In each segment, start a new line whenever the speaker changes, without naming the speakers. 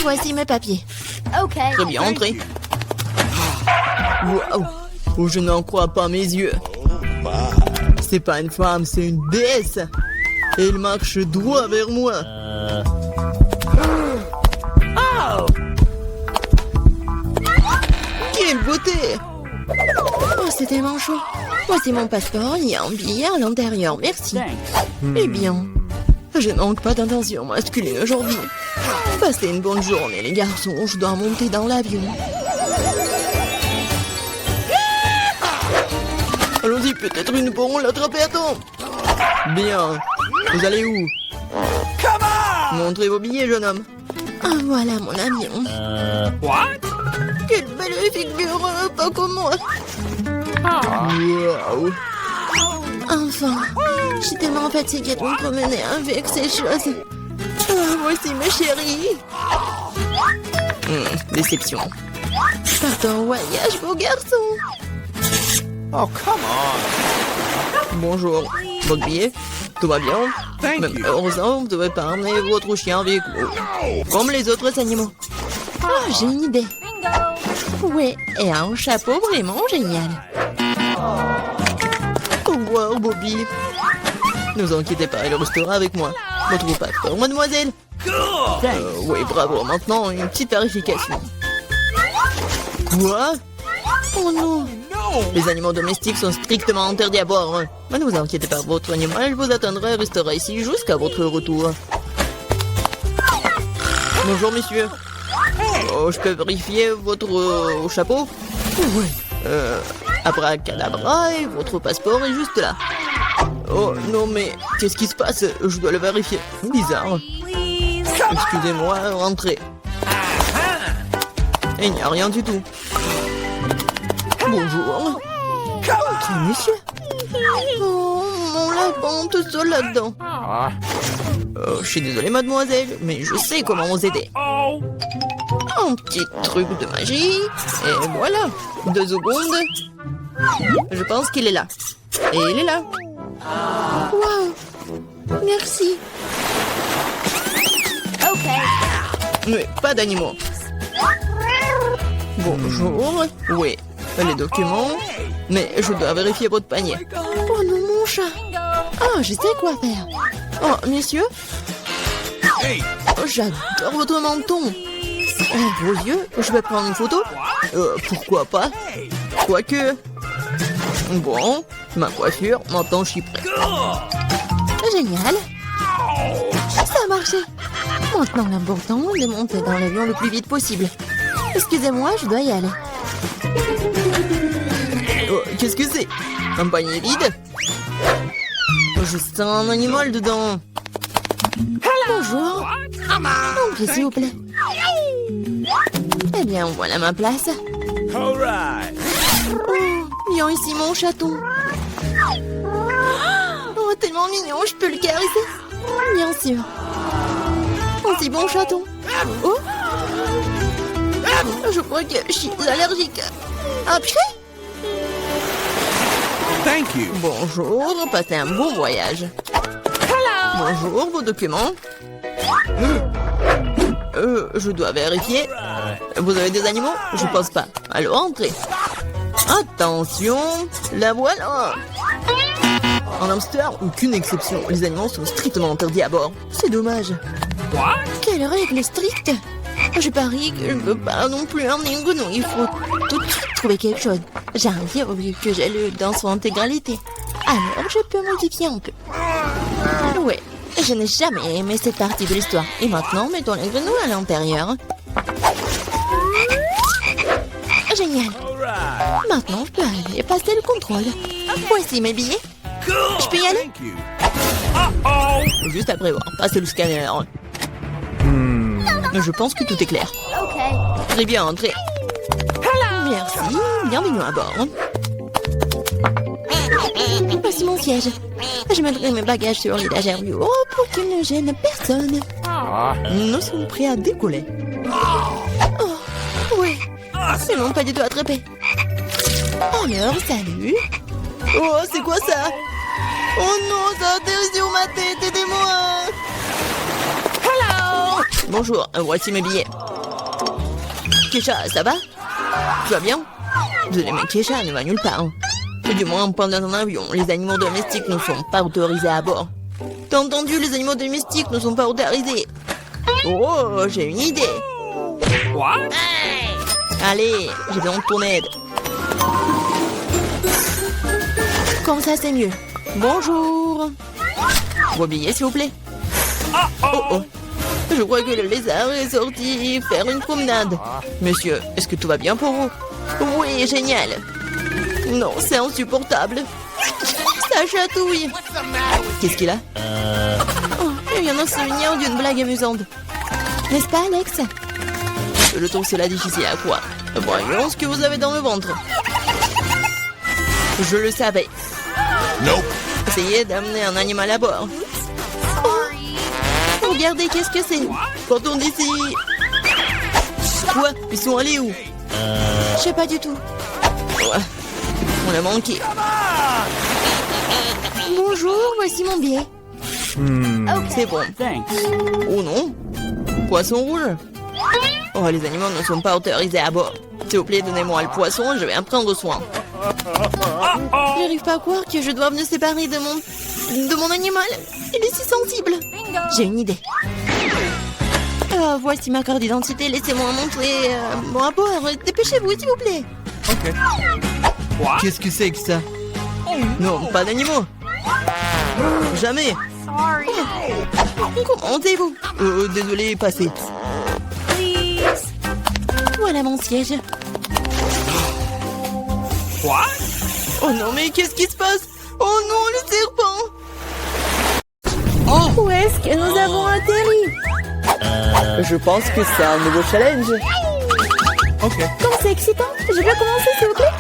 Voici mes papiers.
Très bien, entrez. Waouh! Oh, je n'en crois pas mes yeux. C'est pas une femme, c'est une déesse. Et elle marche droit vers moi. Quelle beauté!
Oh, c'est tellement chaud. Voici mon passeport, il y a un billet à l'intérieur, merci.
Eh bien, je ne manque pas d'intention masculine aujourd'hui. Passez une bonne journée, les garçons. Je dois monter dans l'avion. Allons-y, peut-être une pourront l'attraper à temps. Bien. Vous allez où? Montrez vos billets, jeune homme.
Ah, voilà mon avion.
Quelle belle figure, pas comme moi. Waouh.
Enfin, je suis tellement fatiguée de me promener avec ces choses.
Ah, voici mes chéris. Déception.
Partons au voyage, beau garçon.
Oh, come on.
Bonjour. Votre billet? Tout va bien? Même heureusement, vous ne devez pas emmener votre chien avec vous. Comme les autres animaux.
Oh, j'ai une idée. Ouais, et un chapeau vraiment génial.
Au revoir, Bobby. Ne vous inquiétez pas, il restera avec moi. Votre passeport, mademoiselle. Oui, bravo. Maintenant, une petite vérification. Quoi?
Oh non.
Les animaux domestiques sont strictement interdits à bord. Mais ne vous inquiétez pas, votre animal vous attendra et restera ici jusqu'à votre retour. Bonjour, monsieur. Oh, je peux vérifier votre chapeau? Oui. Abracadabra, et votre passeport est juste là. Oh non, mais qu'est-ce qui se passe? Je dois le vérifier. Bizarre. Excusez-moi, rentrez. Il n'y a rien du tout. Bonjour.
Qui, monsieur?
Oh, mon lapin, tout seul là-dedans. Oh, je suis désolée, mademoiselle, mais je sais comment vous aider. Un petit truc de magie. Et voilà. 2 secondes. Je pense qu'il est là. Et il est là.
Waouh. Merci.
Mais pas d'animaux. Bonjour. Oui, les documents. Mais je dois vérifier votre panier.
Oh non, mon chat. Ah, je sais quoi faire.
Oh, monsieur. Oh, j'adore votre menton. Oh, vos yeux, je vais prendre une photo. Pourquoi pas? Quoique. Bon, ma coiffure, maintenant je suis prêt.
Génial. Ça a marché. Maintenant, l'important est de monter dans l'avion le plus vite possible. Excusez-moi, je dois y aller.
Oh, qu'est-ce que c'est? Un panier vide? Oh, je sens un animal dedans.
Bonjour. Entrez, s'il vous plaît. Eh bien, voilà ma place.
All right.
Oh, viens ici, mon chaton. Oh, tellement mignon, je peux le caresser. Bien sûr. Oh, si bon chaton. Oh. Je crois que je suis allergique. Ah, purée.
Thank you.
Bonjour, passez un bon voyage. Bonjour, vos documents. Je dois vérifier. Vous avez des animaux? Je pense pas. Alors, entrez. Attention, la voilà. En hamster, aucune exception. Les animaux sont strictement interdits à bord. C'est dommage.
Quelle règle stricte.
Je parie que je ne peux pas non plus emmener une grenouille. Il faut tout de suite trouver quelque chose. J'ai un dire vu que j'ai lu dans son intégralité. Alors, je peux modifier un peu. Ouais, je n'ai jamais aimé cette partie de l'histoire. Et maintenant, mettons les grenouilles à l'intérieur. Génial. Maintenant, je peux aller passer le contrôle. Voici mes billets. Je peux y aller?
Thank you. Uh-oh.
Juste après voir. Passez le scanner. Je pense que tout est clair. Très bien, entrez. Merci. Bienvenue à bord.
Voici mon siège. Je mettrai mes bagages sur l'étagère du haut pour qu'ils ne gênent personne.
Nous sommes prêts à décoller.
Oh, ouais. Ils m'ont pas du tout attrapé. Alors, salut.
Oh, c'est quoi ça? Oh non, ça atterrit sur ma tête, aidez-moi! Bonjour, voici mes billets. Kesha, ça va? Tu vas bien? Désolé, mais Kesha ne va nulle part. Et du moins, pendant un avion, les animaux domestiques ne sont pas autorisés à bord. T'as entendu, les animaux domestiques ne sont pas autorisés. Oh, j'ai une idée.
What?
Allez, j'ai besoin de ton aide. Comme ça, c'est mieux. Bonjour. Vos billets, s'il vous plaît. Oh oh. Je crois que le lézard est sorti faire une promenade. Monsieur, est-ce que tout va bien pour vous? Oui, génial. Non, c'est insupportable. Ça chatouille. Qu'est-ce qu'il a? Oh, il vient de se souvenir d'une blague amusante. N'est-ce pas, Alex? Je trouve cela difficile à croire. Voyons ce que vous avez dans le ventre. Je le savais.
Nope.
Essayez d'amener un animal à bord. Oh, regardez, qu'est-ce que c'est? Partons d'ici. Quoi? Ils sont allés où? Je sais pas du tout. Ouais. On a manqué.
Bonjour, voici mon billet.
C'est bon.
Thanks.
Oh non. Poisson rouge. Oh, les animaux ne sont pas autorisés à bord. S'il vous plaît, donnez-moi le poisson, je vais en prendre soin. J'arrive pas à croire que je dois me séparer de mon animal. Il est si sensible. J'ai une idée. Voici ma carte d'identité. Laissez-moi montrer mon rapport. Dépêchez-vous, s'il vous plaît.
Ok. What?
Qu'est-ce que c'est que ça? Non, pas d'animaux. Jamais. Comment êtes-vous? Désolé, passez. Voilà mon siège.
What?
Oh non, mais qu'est-ce qui se passe? Oh non, le serpent!
Oh.
Où est-ce que nous avons atterri?
Je pense que c'est un nouveau challenge.
Ok.
Comme c'est excitant, je peux commencer s'il vous plaît?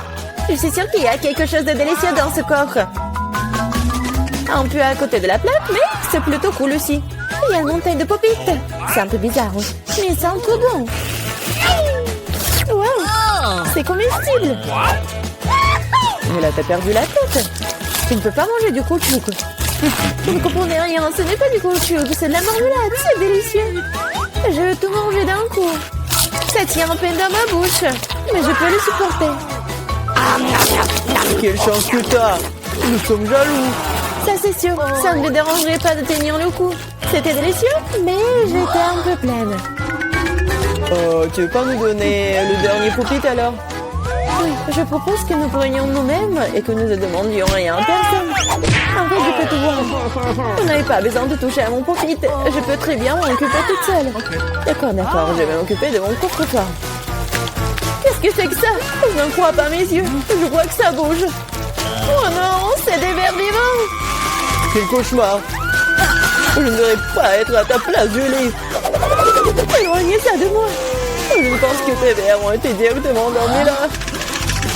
Je suis sûre qu'il y a quelque chose de délicieux dans ce corps. Un peu à côté de la plaque, mais c'est plutôt cool aussi. Il y a une montagne de popites. C'est un peu bizarre, mais c'est un trop bon. Wow, c'est comestible. Mais là, t'as perdu la tête. Tu ne peux pas manger du caoutchouc. Vous ne comprenez rien, ce n'est pas du caoutchouc, c'est de la marmelade, c'est délicieux. Je veux tout manger d'un coup. Ça tient à peine dans ma bouche, mais je peux le supporter.
Quelle chance que t'as! Nous sommes jaloux!
Ça c'est sûr, ça ne me dérangerait pas de tenir le coup. C'était délicieux, mais j'étais un peu pleine.
Tu veux pas nous donner le dernier poupit alors?
Oui, je propose que nous prenions nous-mêmes et que nous ne demandions rien à personne. En fait, je peux tout voir. Vous n'avez pas besoin de toucher à mon profit. Je peux très bien m'en occuper toute seule. D'accord, je vais m'occuper de mon propre corps. Qu'est-ce que c'est que ça? Je n'en crois pas mes yeux. Je vois que ça bouge. Oh non, c'est des vers vivants.
Quel cauchemar! Je ne devrais pas être à ta place, Julie!
Éloignez ça de moi.
Je pense que tes vers ont été directement endormis là!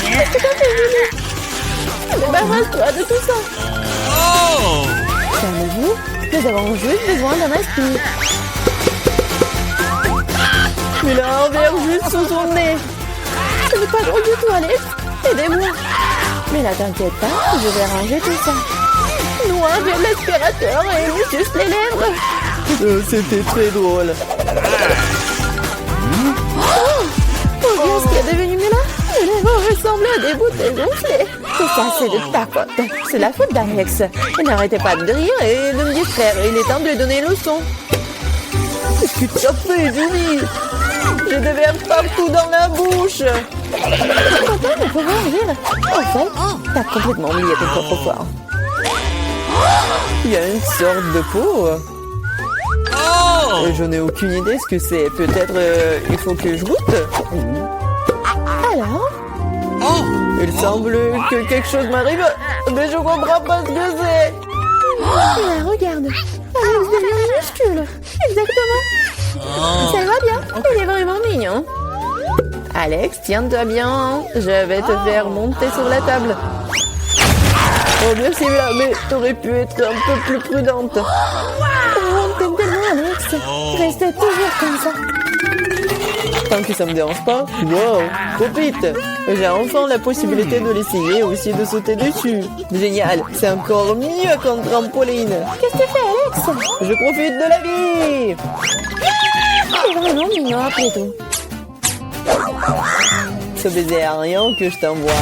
Tout à fait, Julie. Débarrasse-toi de tout ça.
Oh.
Calmez-vous, nous avons juste besoin d'un aspire.
Il a un verre juste sous son nez!
Ce n'est pas drôle du tout, Alex. Aidez-moi. Mais là, t'inquiète pas, je vais ranger tout ça. Nous, avec l'aspirateur et il me suce les lèvres.
C'était très drôle!
Oh, Dieu, ce qui est devenu là? Les lèvres ressemblent à des bouteilles gonflées. Tout ça, c'est de ta faute. C'est la faute d'Alex. Il n'arrêtait pas de rire et de me distraire. Il est temps de lui donner une leçon.
Qu'est-ce que tu as fait, Julie? J'ai des vers partout dans la bouche!
Papa, mais faut rire. En fait, t'as complètement oublié tes propres formes.
Il y a une sorte de peau.
Oh.
Je n'ai aucune idée ce que c'est. Peut-être il faut que je goûte.
Alors?
Oh.
Il semble que quelque chose m'arrive, mais je comprends pas ce que c'est.
Ah, regarde. Alex devient minuscule. Exactement. Ça va bien. Il est vraiment mignon.
Alex, tiens-toi bien. Je vais te faire monter sur la table. Oh, merci, mais t'aurais pu être un peu plus prudente.
Oh, t'aimes tellement, Alex. Reste toujours comme ça.
Tant que ça me dérange pas. Wow, trop vite. J'ai enfin la possibilité de l'essayer et aussi de sauter dessus. Génial, c'est encore mieux qu'un trampoline.
Qu'est-ce que tu fais, Alex?
Je profite de la vie.
C'est vraiment mignon après tout.
Ce baiser aérien que je t'envoie.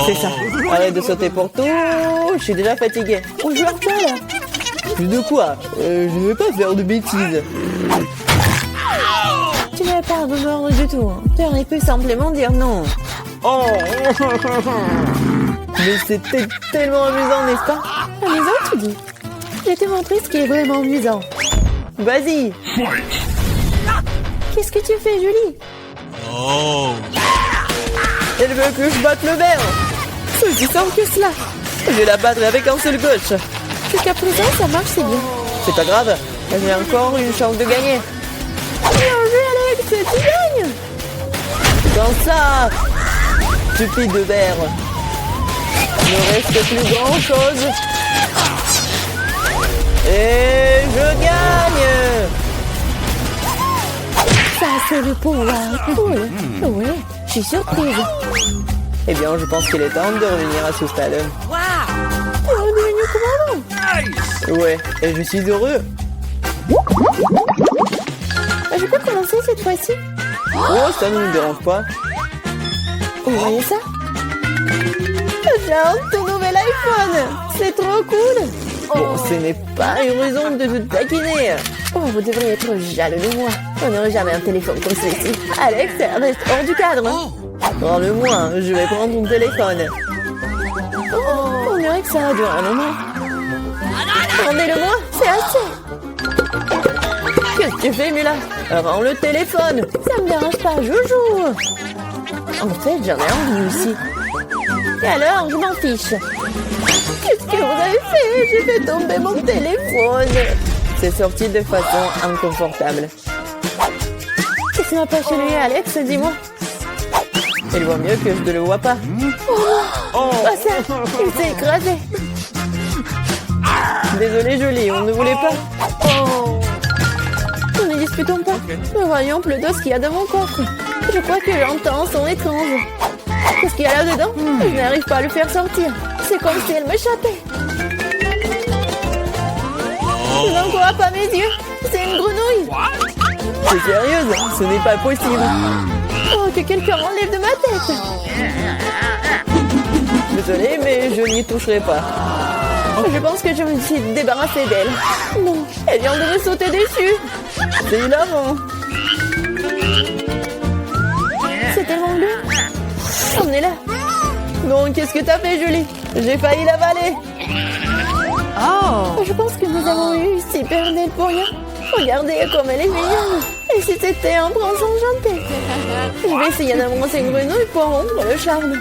C'est ça. Arrête de sauter pour tout. Je suis déjà fatiguée.
On joue à quoi là?
De quoi? Je ne vais pas faire de bêtises.
Tu n'avais pas à me mordre du tout. Hein. Tu aurais pu simplement dire non.
Oh. Mais c'était tellement amusant, n'est-ce pas?
Amusant, tu dis? Je vais te montrer ce qui est vraiment amusant.
Vas-y.
Qu'est-ce que tu fais, Julie?
Oh.
Elle veut que je batte le verre.
C'est aussi simple que cela.
Je vais la battre avec un seul gauche.
Jusqu'à présent, ça marche, c'est bien.
C'est pas grave. J'ai encore une chance de gagner.
Bien joué, Alex, tu gagnes.
Dans ça, stupide verre. Il ne reste plus grand chose. Et je gagne.
Ça, c'est le pouvoir. Cool. Oui, je suis surprise.
Eh bien, je pense qu'il est temps de revenir à ce stade.
Tu es redevenu commandant.
Ouais, et je suis heureux.
Je peux commencer cette fois-ci?
Oh, ça ne me dérange pas.
Vous voyez ça? J'ai un tout nouvel iPhone. C'est trop cool.
Bon, ce n'est pas une raison de te taquiner.
Oh, vous devriez être jaloux de moi. On n'aurait jamais un téléphone comme celui-ci. Alex, reste hors du cadre.
Prends-le-moi, je vais prendre ton téléphone.
Oh, on dirait que ça va durer un moment. Rendez-le-moi, c'est assez.
Qu'est-ce que tu fais, Mila? Rends le téléphone.
Ça me dérange pas, joujou.
En fait, j'en ai envie aussi.
Et alors, je m'en fiche. Qu'est-ce que vous avez fait? J'ai fait tomber mon téléphone.
C'est sorti de façon inconfortable.
Qu'est-ce qui m'a pas chez lui, Alex? Dis-moi.
Il voit mieux que je ne le vois pas.
Oh, pas ça. Il s'est écrasé.
Désolé, Jolie, on ne voulait pas.
Oh. Nous ne disputons pas. Nous voyons plutôt ce qu'il y a dans mon coffre. Je crois que j'entends un son étrange. Qu'est-ce qu'il y a là-dedans? Je n'arrive pas à le faire sortir. C'est comme si elle m'échappait. Je n'en crois pas mes yeux. C'est une grenouille.
T'es sérieuse? Ce n'est pas possible.
Oh, que quelqu'un m'enlève de ma tête.
Désolé, mais je n'y toucherai pas.
Je pense que je me suis débarrassée d'elle. Non, elle vient de me sauter dessus.
C'est hilarant.
C'est tellement bleu. Emmenez-la.
Non, qu'est-ce que t'as fait, Julie? J'ai failli l'avaler.
Je pense que nous avons eu super belle pour rien. Regardez comme elle est mignonne. Et si c'était un prince enchanté. Je vais essayer d'embrasser une grenouille pour rompre le charme.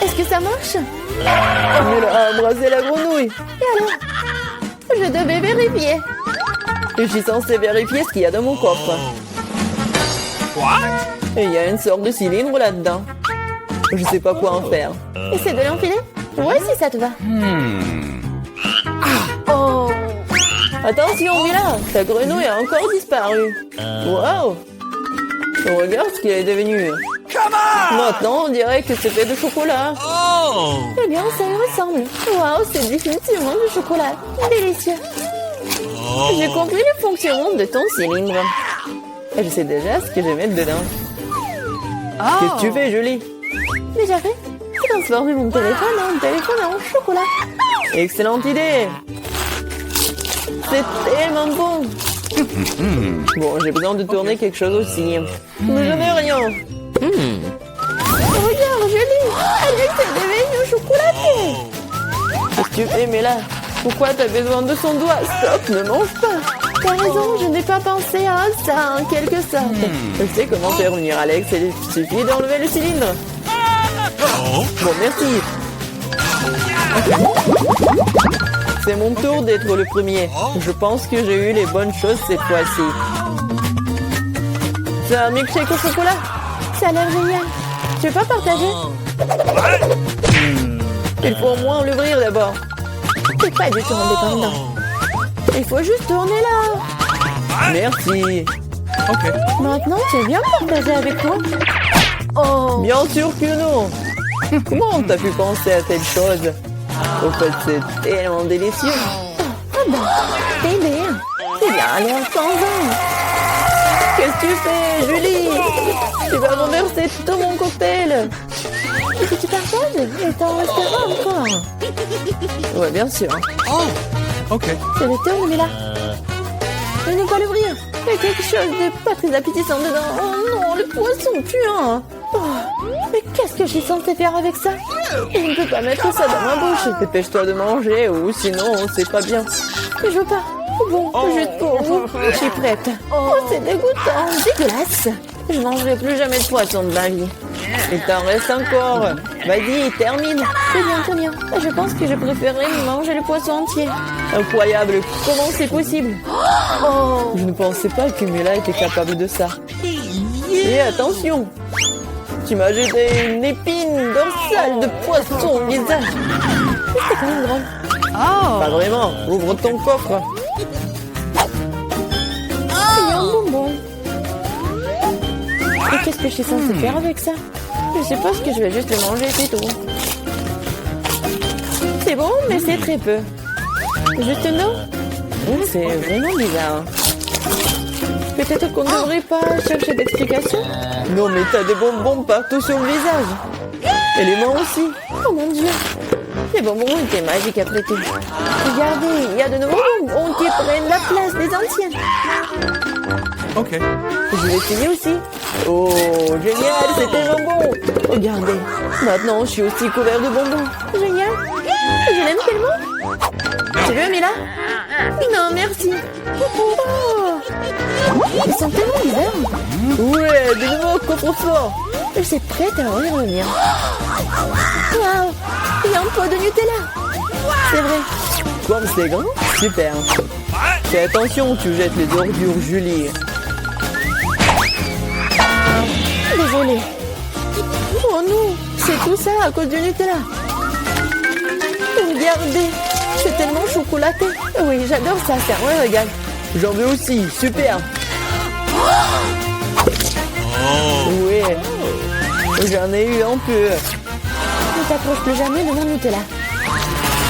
Est-ce que ça marche?
Elle a embrassé la grenouille.
Et alors? Je devais vérifier.
Je suis censée vérifier ce qu'il y a dans mon coffre. Et il y a une sorte de cylindre là-dedans. Je sais pas quoi en faire.
Essaie de l'enfiler? Ouais, si ça te va. Oh.
Attention, Mila, ta grenouille a encore disparu. Wow. Regarde ce qu'elle est devenue. Maintenant, on dirait que c'est fait de chocolat.
Oh.
Eh bien, ça y ressemble. Waouh, c'est définitivement du chocolat. Délicieux.
J'ai compris le fonctionnement de ton cylindre. Et je sais déjà ce que je vais mettre dedans. Qu'est-ce que tu fais, Julie?
Déjà fait? J'ai transformé mon téléphone en chocolat.
Excellente idée. C'est tellement bon. Bon, j'ai besoin de tourner quelque chose aussi. Mais je n'ai rien.
Regarde, Julie, Alex est devenu chocolaté.
Qu'est-ce que tu fais, Mela? Pourquoi t'as besoin de son doigt? Stop, ne mange pas.
T'as raison, je n'ai pas pensé à ça en quelque sorte.
Je sais comment faire revenir Alex. Il suffit d'enlever le cylindre. Bon, merci. C'est mon tour d'être le premier. Je pense que j'ai eu les bonnes choses cette fois-ci. C'est un milkshake au chocolat.
Ça a l'air génial. Tu veux pas partager?
Il faut au moins l'ouvrir d'abord.
C'est pas du tout indépendant. Il faut juste tourner là.
Merci.
Maintenant, tu veux bien partager avec moi? Oh.
Bien sûr que non. Comment t'as pu penser à telle chose? Au fait, c'est tellement délicieux.
Ah bon, t'es bien.
C'est bien,
a l'air sans âme. Qu'est-ce que tu fais, Julie? Tu vas renverser tout mon cocktail. Est-ce que tu partages? Et t'en restera encore. Ouais, bien sûr.
Oh, OK.
C'est le tour, mais là. Je ne pas l'ouvrir. Il y a quelque chose de pas très appétissant dedans. Oh non, le poisson puant. Oh, mais qu'est-ce que je suis censée faire avec ça? Je ne peux pas mettre ça dans ma bouche. Dépêche-toi de manger ou sinon c'est pas bien. Je veux pas. Bon, juste pour vous. Je suis prête. Oh, c'est dégoûtant. Dégueulasse. Je mangerai plus jamais de poisson de ma vie. Il t'en reste encore. Vas-y, termine. Très bien. Je pense que je préférerais manger le poisson entier. Incroyable. Comment c'est possible? Oh, je ne pensais pas que Mela était capable de ça. Et attention, tu m'as jeté une épine dorsale de poisson au visage. C'est quand même drôle. Pas vraiment. Ouvre ton coffre. Il y a un bonbon. Et qu'est-ce que je suis censée faire avec ça? Je suppose que je vais juste le manger, c'est tout. C'est bon, mais c'est très peu. Juste une eau? C'est vraiment bizarre. Peut-être qu'on ne devrait pas chercher d'explications? Non, mais t'as des bonbons partout sur le visage. Et les mains aussi. Oh mon Dieu. Les bonbons étaient magiques après tout. Regardez, il y a de nouveaux bonbons qui prennent la place des anciens.
OK.
Je vais essayer aussi. Oh, génial, c'était bonbon. Regardez, maintenant je suis aussi couvert de bonbons. Génial. Je l'aime tellement. Tu veux, Mila? Non, merci. Oh, ils sont tellement bizarres. Ouais, de nouveau, coffre-fort. Je suis prête à en y revenir. Waouh, il y a un pot de Nutella. C'est vrai. Comme c'est grand, super. Fais attention, tu jettes les ordures, Julie. Désolée. Oh non, c'est tout ça à cause du Nutella. Regardez, c'est tellement chocolaté. Oui, j'adore ça, c'est un régal. J'en veux aussi, super. Oui, j'en ai eu un peu. Ne t'approche plus jamais de mon Nutella.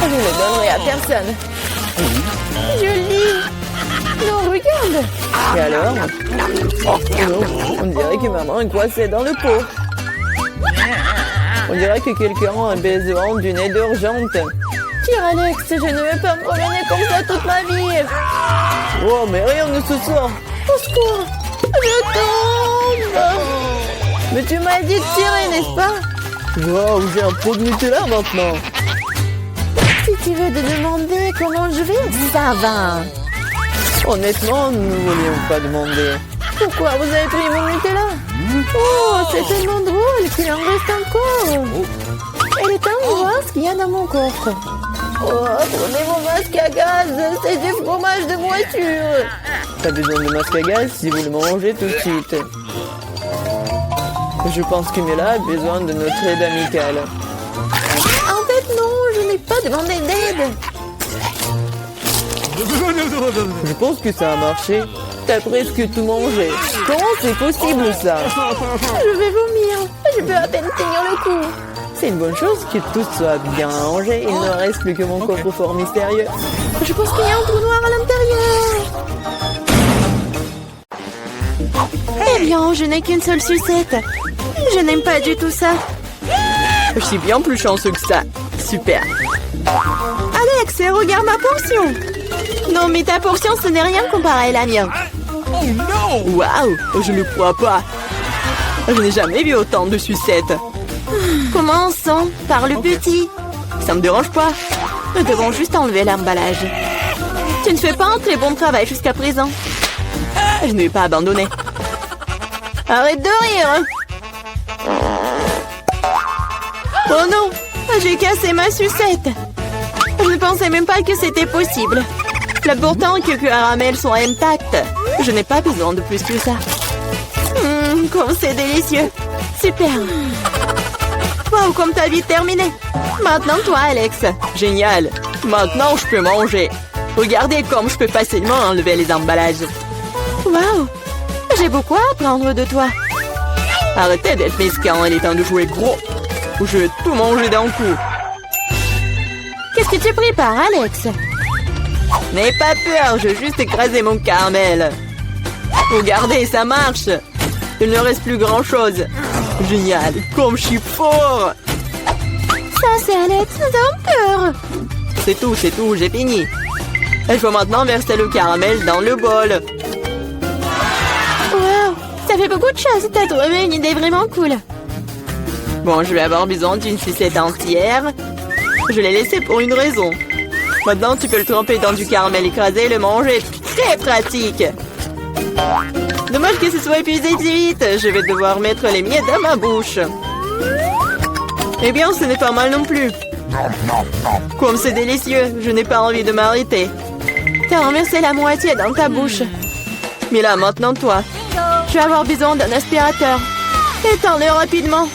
Je ne le donnerai à personne. Julie! Non, regarde! Et alors? Oh non, on dirait que maman est coincée dans le pot. On dirait que quelqu'un a besoin d'une aide urgente. Tire, Alex, je ne veux pas me promener comme ça toute ma vie. Oh, mais rien ne se sort. Au secours! Je tombe! Mais tu m'as dit de tirer, n'est-ce pas? Wow, j'ai un pot de Nutella maintenant. Si tu veux te demander comment je vais, ça va. Honnêtement, nous ne voulions pas demander. Pourquoi vous avez pris mon Nutella? Oh, c'est tellement drôle qu'il en reste encore. Il est temps de voir ce qu'il y a dans mon coffre. Oh, prenez mon masque à gaz, c'est du fromage de voiture. Pas besoin de masque à gaz si vous le mangez tout de suite. Je pense que Mela a besoin de notre aide amicale. En fait, non, je n'ai pas demandé d'aide. Je pense que ça a marché. T'as presque tout mangé. Comment c'est possible ça? Je vais vomir. Je peux à peine tenir le coup. C'est une bonne chose que tout soit bien rangé. Il ne reste plus que mon coffre-fort mystérieux. Je pense qu'il y a un trou noir à l'intérieur. Eh bien, je n'ai qu'une seule sucette. Je n'aime pas du tout ça. Je suis bien plus chanceux que ça. Super. Alex, regarde ma portion. Non, mais ta portion, ce n'est rien comparé à la mienne.
Oh non!
Waouh, je ne crois pas. Je n'ai jamais vu autant de sucettes. Commençons par le petit. Ça me dérange pas. Nous devons juste enlever l'emballage. Tu ne fais pas un très bon travail jusqu'à présent. Je ne vais pas abandonner. Arrête de rire. Oh non, j'ai cassé ma sucette. Je ne pensais même pas que c'était possible. Là pourtant, quelques caramels sont intacts. Je n'ai pas besoin de plus que ça. Comme c'est délicieux. Super. Wow, comme t'as vite terminé. Maintenant, toi, Alex. Génial. Maintenant, je peux manger. Regardez comme je peux facilement enlever les emballages. Wow. J'ai beaucoup à apprendre de toi. Arrêtez d'être mesquin, il est temps de jouer gros. Ou je vais tout manger d'un coup. Qu'est-ce que tu prépares, Alex?
N'aie pas peur, je vais juste écraser mon caramel. Regardez, ça marche. Il ne reste plus grand-chose. Génial, comme je suis fort.
Ça, c'est Alex, nous avons peur.
C'est tout, j'ai fini. Il faut maintenant verser le caramel dans le bol.
Wow, ça fait beaucoup de choses. T'as trouvé une idée vraiment cool.
Bon, je vais avoir besoin d'une sucette entière. Je l'ai laissée pour une raison. Maintenant, tu peux le tremper dans du caramel écrasé et le manger. Très pratique. Dommage que ce soit épuisé si vite. Je vais devoir mettre les miettes dans ma bouche. Eh bien, ce n'est pas mal non plus. Comme c'est délicieux, je n'ai pas envie de m'arrêter.
T'as renversé la moitié dans ta bouche.
Mais là, maintenant, toi.
Je vais avoir besoin d'un aspirateur. Étends-le rapidement.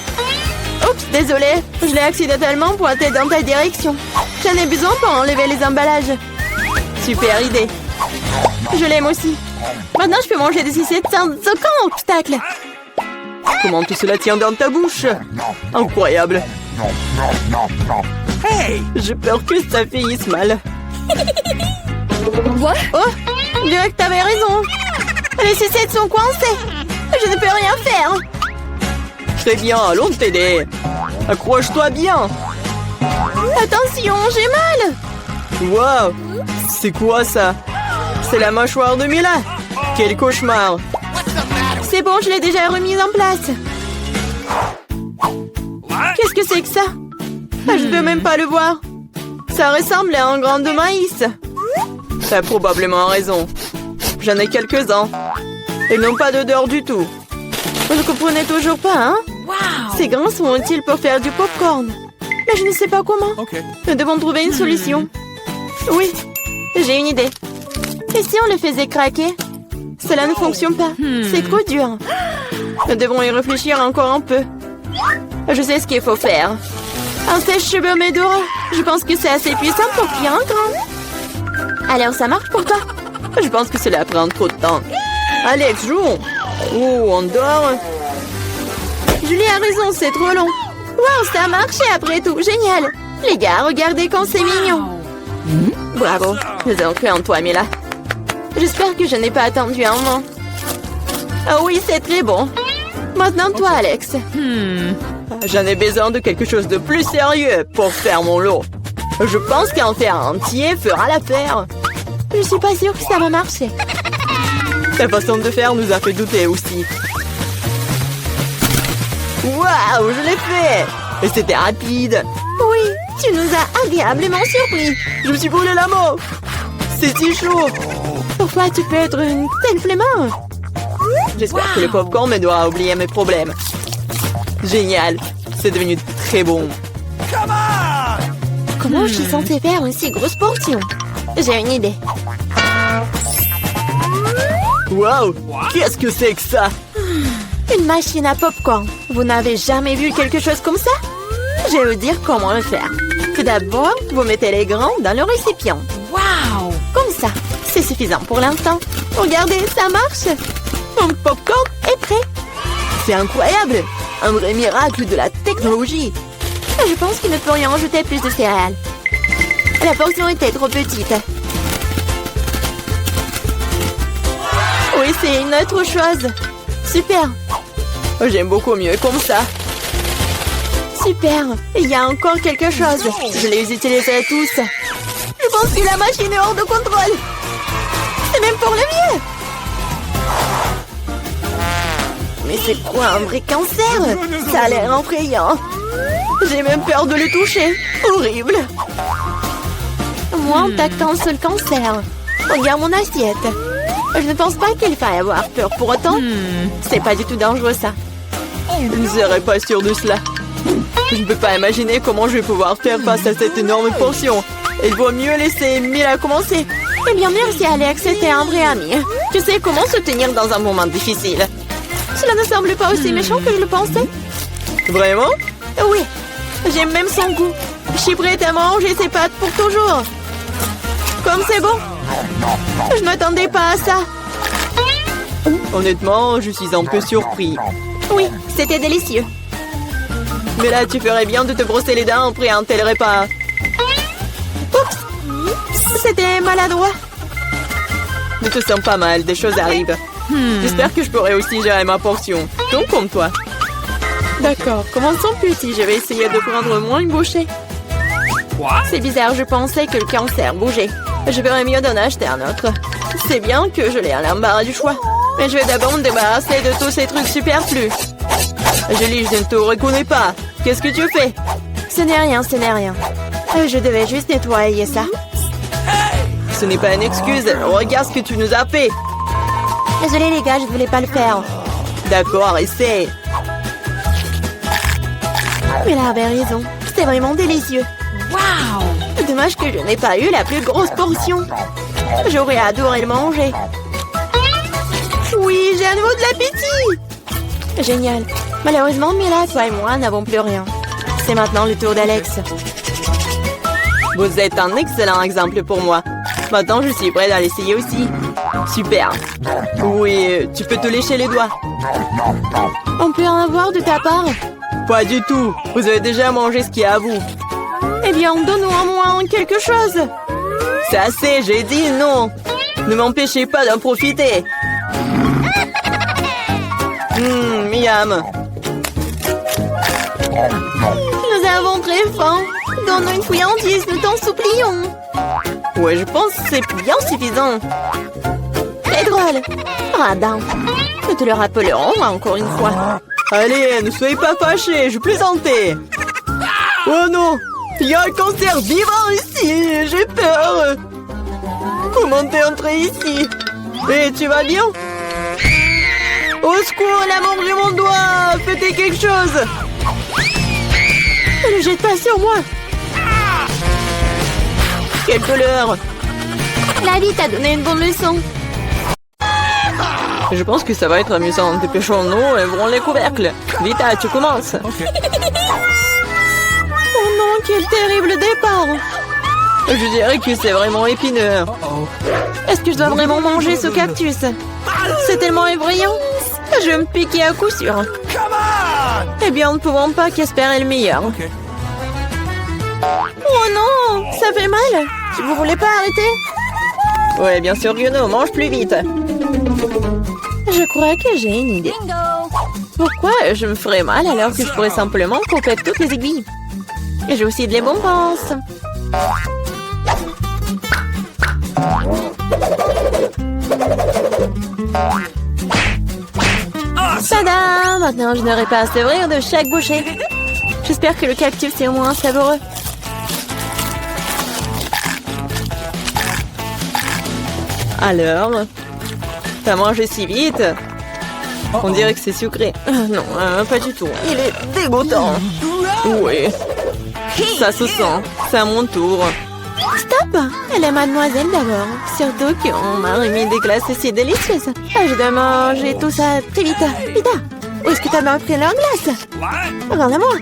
Oups, désolé. Je l'ai accidentellement pointé dans ta direction. J'en ai besoin pour enlever les emballages.
Super idée.
Je l'aime aussi. Maintenant, je peux manger des sucettes sans aucun obstacle.
Comment tout cela tient dans ta bouche? Incroyable.
Hey!
J'ai peur que ça finisse mal.
Quoi? Oh, je dirais que t'avais raison. Les sucettes sont coincées. Je ne peux rien faire.
Très bien, allons t'aider. Accroche-toi bien.
Attention, j'ai mal.
Wow, c'est quoi ça? C'est la mâchoire de Mila. Quel cauchemar.
C'est bon, je l'ai déjà remise en place. Qu'est-ce que c'est que ça? Je ne peux même pas le voir. Ça ressemble à un grain de maïs.
T'as probablement raison. J'en ai quelques-uns. Ils n'ont pas d'odeur du tout.
Vous ne comprenez toujours pas, hein? Ces grains sont utiles pour faire du popcorn. Mais je ne sais pas comment.
Okay.
Nous devons trouver une solution. Oui, j'ai une idée. Et si on le faisait craquer? Cela ne fonctionne pas. C'est trop dur. Nous devons y réfléchir encore un peu. Je sais ce qu'il faut faire. Un sèche-cheveux Medora. Je pense que c'est assez puissant pour cuire un grain. Alors, ça marche pour toi?
Je pense que cela prend trop de temps. Alex, jouons. Oh, on dort.
Julie a raison, c'est trop long. Wow, ça a marché après tout. Génial. Les gars, regardez quand c'est mignon.
Bravo. Nous avons cru en toi, Mila.
J'espère que je n'ai pas attendu un moment. Ah oui, c'est très bon. Maintenant, toi, Alex.
J'en ai besoin de quelque chose de plus sérieux pour faire mon lot. Je pense qu'en faire un entier fera l'affaire.
Je suis pas sûre que ça va marcher.
Ta façon de faire nous a fait douter aussi. Waouh, je l'ai fait! Et c'était rapide.
Oui, tu nous as agréablement surpris.
Je me suis brûlé la main. C'est si chaud.
Pourquoi tu peux être une telle flemmard?
J'espère que le popcorn me doit oublier mes problèmes. Génial. C'est devenu très bon.
Comment je suis censée faire une si grosse portion? J'ai une idée.
Waouh! Qu'est-ce que c'est que ça?
Une machine à popcorn. Vous n'avez jamais vu quelque chose comme ça? Je vais vous dire comment le faire. Tout d'abord, vous mettez les grains dans le récipient. Wow! Comme ça. C'est suffisant pour l'instant. Regardez, ça marche. Mon popcorn est prêt.
C'est incroyable! Un vrai miracle de la technologie.
Je pense qu'il ne peut rien ajouter plus de céréales. La portion était trop petite. Oui, c'est une autre chose. Super.
J'aime beaucoup mieux comme ça.
Super. Il y a encore quelque chose. Je les utiliserai tous. Je pense que la machine est hors de contrôle. C'est même pour le mieux. Mais c'est quoi un vrai cancer? Ça a l'air effrayant. J'ai même peur de le toucher. Horrible. Moi, en tactant sur le cancer. Regarde mon assiette. Je ne pense pas qu'il faille avoir peur pour autant. C'est pas du tout dangereux, ça.
Je ne serais pas sûre de cela. Je ne peux pas imaginer comment je vais pouvoir faire face à cette énorme portion. Il vaut mieux laisser Mila commencer.
Eh bien, merci, Alex. C'était un vrai ami.
Tu sais comment se tenir dans un moment difficile.
Cela ne semble pas aussi méchant que je le pensais.
Vraiment?
Oui. J'aime même son goût. Je suis prête à manger ses pâtes pour toujours. Comme c'est bon. Je ne m'attendais pas à ça.
Honnêtement, je suis un peu surpris.
Oui, c'était délicieux.
Mais là, tu ferais bien de te brosser les dents après un tel repas.
Oups.
C'était maladroit. Ne te sens pas mal, des choses arrivent. J'espère que je pourrai aussi gérer ma portion. Donc comme toi. D'accord, commençons petit. Je vais essayer de prendre moins une bouchée. C'est bizarre, je pensais que le cancer bougeait. Je verrais mieux d'en acheter un autre. C'est bien que je l'ai à l'embarras du choix. Mais je vais d'abord me débarrasser de tous ces trucs superflus. Julie, je ne te reconnais pas. Qu'est-ce que tu fais? Ce n'est rien, ce n'est rien. Je devais juste nettoyer ça. Ce n'est pas une excuse. Regarde ce que tu nous as fait.
Désolée les gars, je voulais pas le faire.
D'accord, essaie.
Mais là avait raison. C'était vraiment délicieux.
Waouh! Dommage que je n'ai pas eu la plus grosse portion. J'aurais adoré le manger. Oui, j'ai à nouveau de l'appétit.
Génial. Malheureusement, Mila, toi et moi n'avons plus rien. C'est maintenant le tour d'Alex.
Vous êtes un excellent exemple pour moi. Maintenant, je suis prête à l'essayer aussi. Super. Oui, tu peux te lécher les doigts.
On peut en avoir de ta part?
Pas du tout. Vous avez déjà mangé ce qui est à vous.
Eh bien, donne-nous au moins quelque chose.
C'est assez, j'ai dit non. Ne m'empêchez pas d'en profiter. Miam.
Nous avons très faim. Donne-nous une friandise, nous t'en supplions.
Ouais, je pense que c'est bien suffisant.
Très drôle. Radin. Nous te le rappellerons encore une fois.
Allez, ne soyez pas fâchés, je plaisantais. Oh non, il y a un cancer vivant ici, j'ai peur. Comment t'es entré ici? Et tu vas bien? Au secours, elle a mangé mon doigt. Faites quelque chose.
Ne le jette pas sur moi.
Quelle douleur.
La vie t'a donné une bonne leçon.
Je pense que ça va être amusant. Dépêchons-nous et ouvrons les couvercles. Vite, tu commences.
Okay.
Oh non, quel terrible départ.
Je dirais que c'est vraiment épineux.
Uh-oh.
Est-ce que je dois vraiment manger ce cactus? C'est tellement effrayant. Je vais me piquer à coup sûr.
Come on!
Eh bien, nous ne pouvons pas qu'espérer le meilleur.
Okay.
Oh non, ça fait mal. Vous voulez pas arrêter?
Ouais, bien sûr que non, mange plus vite.
Je crois que j'ai une idée.
Pourquoi je me ferais mal alors que je pourrais simplement couper toutes les aiguilles?
Et j'ai aussi de les bonbons. Tada! Maintenant, je n'aurai pas à se rire de chaque bouchée. J'espère que le cactus est au moins savoureux.
Alors, t'as mangé si vite? On dirait que c'est sucré. Non, pas du tout. Il est dégoûtant. Oui. Ça se sent. C'est à mon tour.
Stop! Elle est mademoiselle d'abord. Surtout qu'on m'a remis des glaces si délicieuses. Je dois manger tout ça très vite. Vita, où est-ce que t'as bien pris leur glace? Regarde-moi.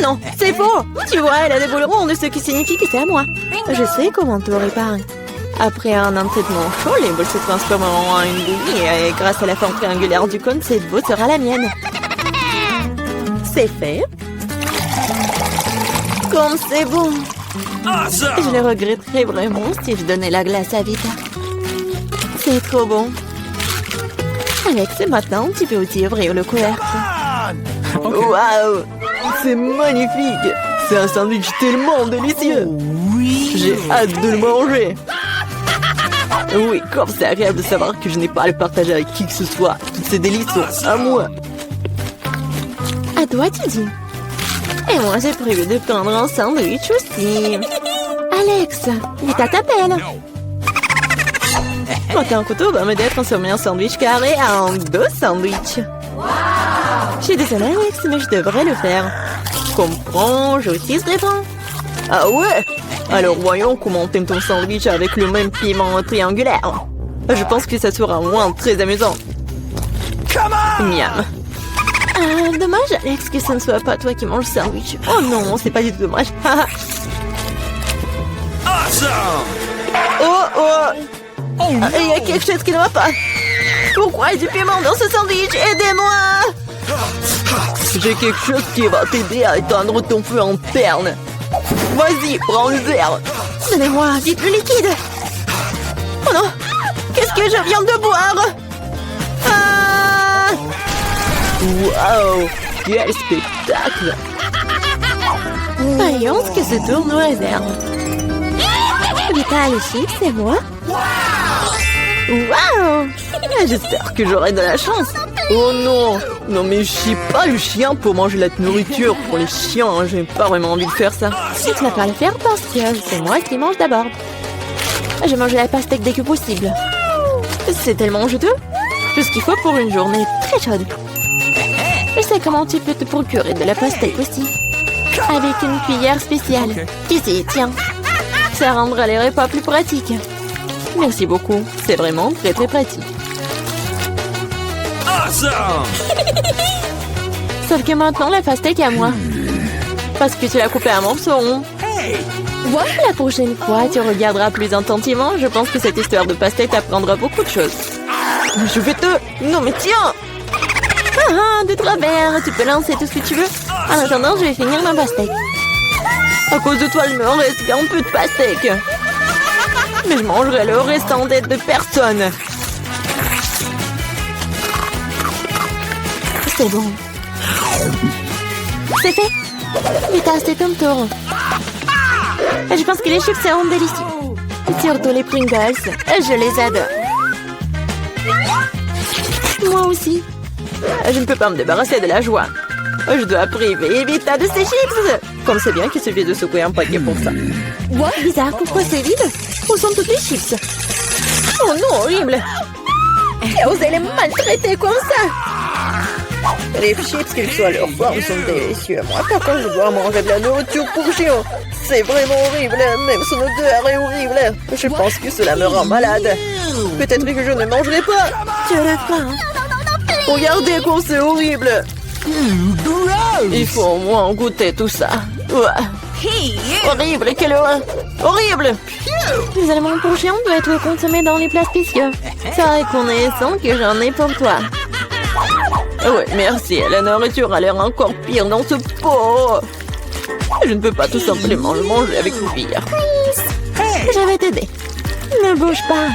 Non, c'est faux. Tu vois, elle a des boules rondes, ce qui signifie que c'est à moi. Je sais comment te réparer.
Après un entraînement chaud, les boules se transformeront en une bouillie et grâce à la forme triangulaire du cône, cette boule sera la mienne. C'est fait. Comme c'est bon. Je le regretterais vraiment si je donnais la glace à Vita. C'est trop bon. Alex, maintenant, tu peux aussi ouvrir le couvercle.
Okay.
Waouh! C'est magnifique! C'est un sandwich tellement délicieux!
Oui.
J'ai hâte de le manger! Oui, comme c'est agréable de savoir que je n'ai pas à le partager avec qui que ce soit. Toutes ces délices sont à moi.
À toi, tu dis.
Et moi, j'ai prévu de prendre un sandwich aussi.
Alex, Vita t'appelle.
Monter un couteau va m'aider à transformer un sandwich carré en 2 sandwichs. Je suis désolée, Alex, mais je devrais le faire. Comprends, j'utiliserai pas. Ah ouais? Alors voyons comment t'aimes ton sandwich avec le même piment triangulaire. Je pense que ça sera au moins très amusant. Miam.
Dommage, Alex, que ce ne soit pas toi qui manges le sandwich.
Oh non, c'est pas du tout dommage. Oh oh! Il y a quelque chose qui ne va pas. Pourquoi il y a du piment dans ce sandwich? Aidez-moi! J'ai quelque chose qui va t'aider à éteindre ton feu interne. Vas-y, prends le verre.
Donnez-moi vite le liquide.
Oh non! Qu'est-ce que je viens de boire? Ah!
Waouh! Quel spectacle!
Voyons ce que ce tour nous réserve.
Vita, les chips, c'est moi?
Waouh!
J'espère que j'aurai de la chance. Oh non! Non mais je suis pas le chien pour manger la nourriture pour les chiens. Hein. J'ai pas vraiment envie de faire ça.
Si tu vas pas le faire parce que c'est moi qui mange d'abord. Je mange la pastèque dès que possible.
C'est tellement juteux.
Tout ce qu'il faut pour une journée très chaude. Je sais comment tu peux te procurer de la pastèque aussi. Avec une cuillère spéciale. Ici, tiens. Ça rendra les repas plus pratiques.
Merci beaucoup. C'est vraiment très très pratique.
Sauf que maintenant, la pastèque est à moi. Parce que tu l'as coupée à morceaux. La prochaine fois, tu regarderas plus attentivement. Je pense que cette histoire de pastèque t'apprendra beaucoup de choses.
Je vais te... Non mais tiens!
De travers, tu peux lancer tout ce que tu veux. En attendant, je vais finir ma pastèque.
À cause de toi, il me reste qu'un peu de pastèque. Mais je mangerai le restant d'aide de personne.
C'est bon. C'est fait. Vita, c'est ton tour. Je pense que les chips seront délicieux. Surtout les Pringles. Je les adore. Moi aussi.
Je ne peux pas me débarrasser de la joie. Je dois priver Vita de ses chips. Comme c'est bien qu'il suffit de secouer un paquet pour ça.
Bizarre, pourquoi c'est vide? Où sont toutes les chips?
Oh non, horrible.
Et osez les maltraiter comme ça.
Les chips, quelle que soit leur forme, sont délicieux. Moi, par contre, je dois manger de la nourriture pour chien. C'est vraiment horrible. Même son odeur est horrible. Je pense que cela me rend malade. Peut-être que je ne mangerai pas.
Tu as faim.
Regardez comme c'est horrible. Il faut au moins goûter tout ça. Horrible, quelle horreur. Horrible.
Les aliments pour chiens doivent être consommés dans les plats spéciaux. C'est reconnaissant que j'en ai pour toi.
Ouais, merci. La nourriture a l'air encore pire dans ce pot. Je ne peux pas tout simplement le manger avec une cuillère.
Je vais t'aider. Ne bouge pas.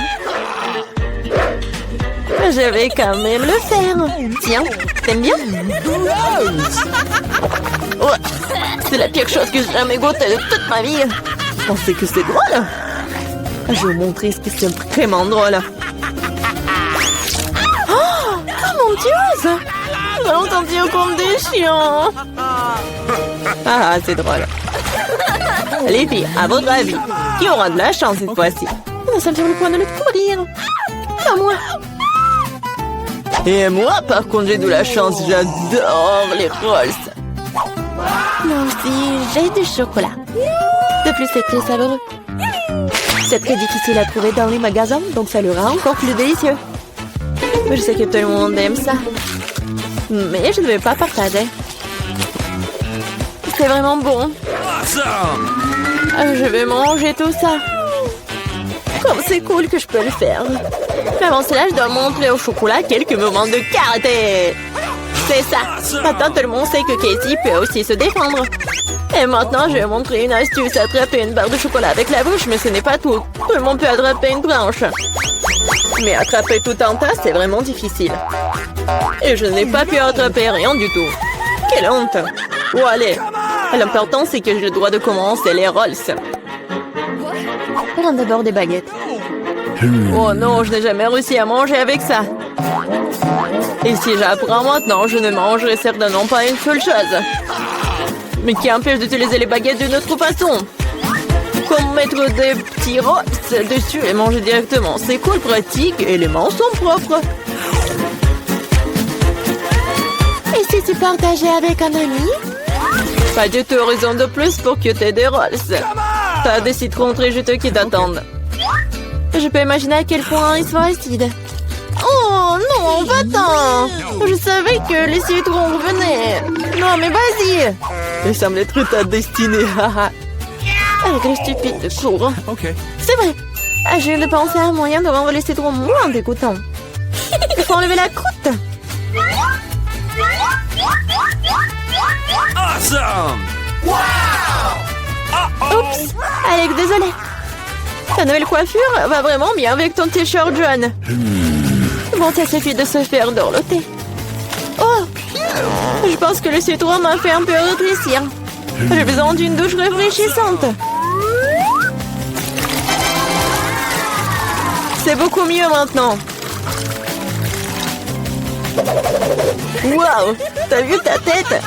Je vais quand même le faire.
Tiens, t'aimes bien?
Ouais, c'est la pire chose que j'ai jamais goûté de toute ma vie. Vous pensez que c'est drôle? Je vais vous montrer ce qui est vraiment drôle.
Oh mon Dieu!
Nous allons sentir comme des chiens. Ah, c'est drôle. Les filles, à votre avis, qui aura de la chance cette fois-ci?
Nous sommes sur le point de le découvrir. Pas moi.
Et moi, par contre, j'ai de la chance. J'adore les rolls.
Moi aussi, j'ai du chocolat. De plus, c'est très savoureux. C'est très difficile à trouver dans les magasins, donc ça le rend encore plus délicieux.
Je sais que tout le monde aime ça. Mais je ne vais pas partager.
C'est vraiment bon.
Je vais manger tout ça. Comme c'est cool que je peux le faire. Mais avant cela, je dois montrer au chocolat quelques moments de karaté. C'est ça. Maintenant, tout le monde sait que Casey peut aussi se défendre. Et maintenant, je vais montrer une astuce. Attraper une barre de chocolat avec la bouche, mais ce n'est pas tout. Tout le monde peut attraper une branche. Mais attraper tout un tas, c'est vraiment difficile. Et je n'ai pas pu attraper rien du tout. Quelle honte. Oh, allez. L'important, c'est que j'ai le droit de commencer les rolls.
Prends d'abord des baguettes.
Oh non, je n'ai jamais réussi à manger avec ça. Et si j'apprends maintenant, je ne mangerai certainement pas une seule chose. Mais qui empêche d'utiliser les baguettes d'une autre façon? Comme mettre des petits rolls dessus et manger directement. C'est cool, pratique et les mains sont propres.
Et si tu partageais avec un ami?
Pas du tout raison de plus pour que tu aies des rolls. T'as des citrons très juteux qui t'attendent.
Je peux imaginer à quel point ils sont acides. Oh non, va-t'en! Je savais que les citrons revenaient. Non, mais vas-y!
Il semble être ta destinée.
Avec les stupides sourds.
Okay.
C'est vrai. Je viens de penser à un moyen de rendre les citrons moins dégoûtants. Il faut enlever la croûte.
Awesome!
Oups! Alex, désolé.
Ta nouvelle coiffure va vraiment bien avec ton t-shirt jaune. Bon, ça suffit de se faire dorloter. Oh! Je pense que le citron m'a fait un peu rétrécir. J'ai besoin d'une douche rafraîchissante. C'est beaucoup mieux maintenant. Waouh! T'as vu ta tête?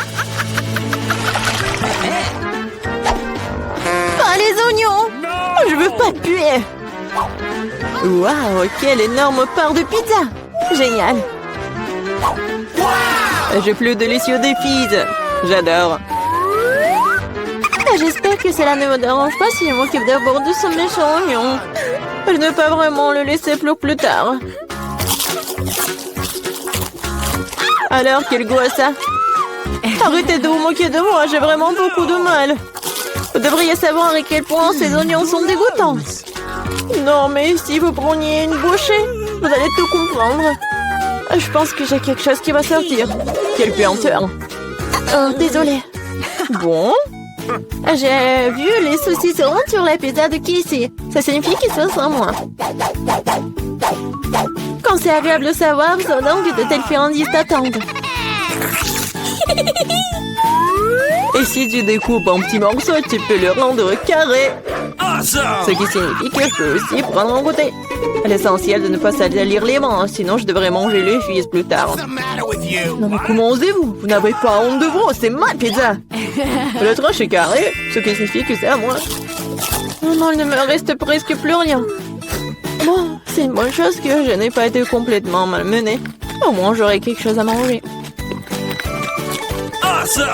Pas les oignons! Je veux pas puer. Waouh! Quelle énorme part de pizza! Génial! J'ai plus délicieux des pizzas. J'adore. J'espère que cela ne me dérange pas si je m'occupe d'abord de ce méchant oignon. Je ne peux pas vraiment le laisser pour plus tard. Alors, quel goût a ça? Arrêtez de vous moquer de moi, j'ai vraiment beaucoup de mal. Vous devriez savoir à quel point ces oignons sont dégoûtants. Non, mais si vous preniez une bouchée, vous allez tout comprendre. Je pense que j'ai quelque chose qui va sortir. Quelle puanteur. Oh, désolée. Bon. J'ai vu les saucissons sur la pizza de Casey. Ça signifie qu'ils sont sans moi. Quand c'est agréable de savoir, ça donc de telles friandises t'attendent. Et si tu découpes en petits morceaux, tu peux le rendre carré. Ce qui signifie que je peux aussi prendre un goûter. L'essentiel de ne pas salir les mains, sinon je devrais manger les fils plus tard. Non mais comment osez-vous? Vous n'avez pas honte de vous, c'est ma pizza. Le tranche est carré, ce qui signifie que c'est à moi. Oh non, il ne me reste presque plus rien. Bon, c'est une bonne chose que je n'ai pas été complètement malmenée. Au moins j'aurai quelque chose à manger.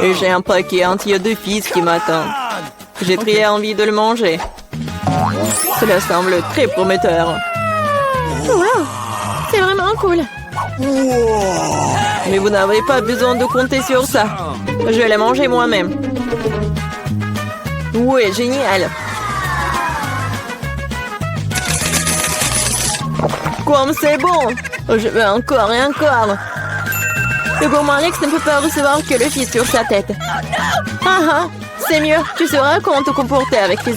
Et j'ai un paquet entier de fils qui m'attend. J'ai très envie de le manger. Cela semble très prometteur. Wow, c'est vraiment cool. Mais vous n'avez pas besoin de compter sur ça. Je vais les manger moi-même. Ouais, génial. Comme c'est bon. Je veux encore et encore. Le gourmand Alex ne peut pas recevoir que le fils sur sa tête. Ah ah, c'est mieux. Tu sauras comment te comporter avec tes